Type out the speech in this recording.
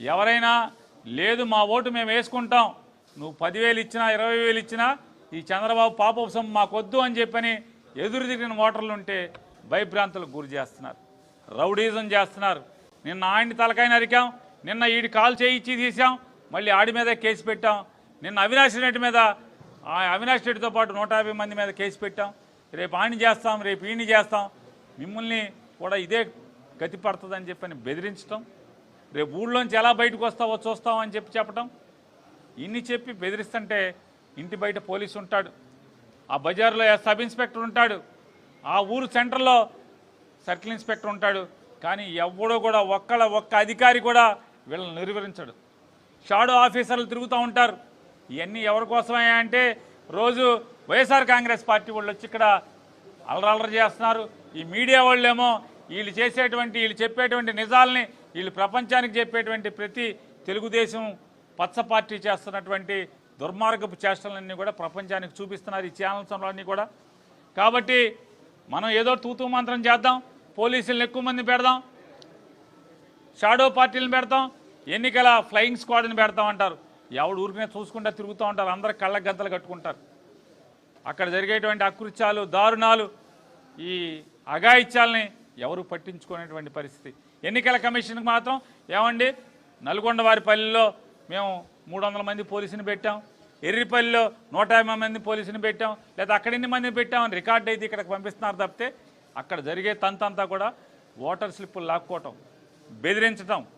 ఎవరైనా లేదు మా ఓటు మేము వేసుకుంటాం, నువ్వు 10,000 ఇచ్చినా 20,000 ఇచ్చినా ఈ చంద్రబాబు పాపం మాకొద్దు అని చెప్పని ఎదురు తిరిగిన ఓటర్లు ఉంటే భయభ్రాంతులకు గురి చేస్తున్నారు, రౌడీజం చేస్తున్నారు. నిన్న ఆయన్ని తలకాయ నరికాం, నిన్న ఈడి కాలు చేయించి తీసాం, మళ్ళీ ఆడి మీద కేసు పెట్టాం. నిన్న అవినాష్ రెడ్డి మీద అవినాష్ రెడ్డితో పాటు 150 మంది మీద కేసు పెట్టాం. రేపు ఆయన చేస్తాం, రేపు ఈయన్ని చేస్తాం, మిమ్మల్ని కూడా ఇదే గతి పడుతుందని చెప్పని బెదిరించడం, రేపు ఊళ్ళోంచి ఎలా బయటకు వస్తావో చూస్తామని చెప్పటం, ఇన్ని చెప్పి బెదిరిస్తుంటే ఇంటి బయట పోలీసు ఉంటాడు, ఆ బజార్లో సబ్ ఇన్స్పెక్టర్ ఉంటాడు, ఆ ఊరు సెంటర్లో సర్కిల్ ఇన్స్పెక్టర్ ఉంటాడు. కానీ ఎవడో కూడా ఒక్క అధికారి కూడా వీళ్ళని నిర్వహించడు. షాడో ఆఫీసర్లు తిరుగుతూ ఉంటారు. ఇవన్నీ ఎవరి కోసమయ్యా అంటే రోజు వైఎస్ఆర్ కాంగ్రెస్ పార్టీ వాళ్ళు వచ్చి ఇక్కడ అలరలరి చేస్తున్నారు. ఈ మీడియా వాళ్ళేమో వీళ్ళు చెప్పేటువంటి నిజాలని వీళ్ళు ప్రపంచానికి చెప్పేటువంటి ప్రతి తెలుగుదేశం పచ్చ పార్టీ చేస్తున్నటువంటి దుర్మార్గపు చేష్టలన్నీ కూడా ప్రపంచానికి చూపిస్తున్నారు ఈ ఛానల్స్ అన్నీ కూడా. కాబట్టి మనం ఏదో తూతూ మంత్రం చేద్దాం, పోలీసులను ఎక్కువ మంది పెడదాం, షాడో పార్టీలను పెడతాం, ఎన్నికల ఫ్లయింగ్ స్క్వాడ్ని పెడతాం అంటారు. ఎవడు ఊరికనే చూసుకుంటా తిరుగుతూ ఉంటారు, అందరు కళ్ళకు గంతలు కట్టుకుంటారు. అక్కడ జరిగేటువంటి అకృత్యాలు, దారుణాలు, ఈ అఘాయిత్యాలని ఎవరు పట్టించుకునేటువంటి పరిస్థితి. ఎన్నికల కమిషన్కి మాత్రం ఏమండి, నల్గొండవారిపల్లిలో మేము 300 మంది పోలీసుని పెట్టాం, ఎర్రిపల్లిలో 150 మంది పోలీసుని పెట్టాం, లేదా అక్కడ ఎన్ని మందిని పెట్టామని రికార్డు అయితే ఇక్కడికి పంపిస్తున్నారు తప్పితే అక్కడ జరిగే తంతంతా కూడా ఓటర్ స్లిప్పులు లాక్కోవటం, బెదిరించటం,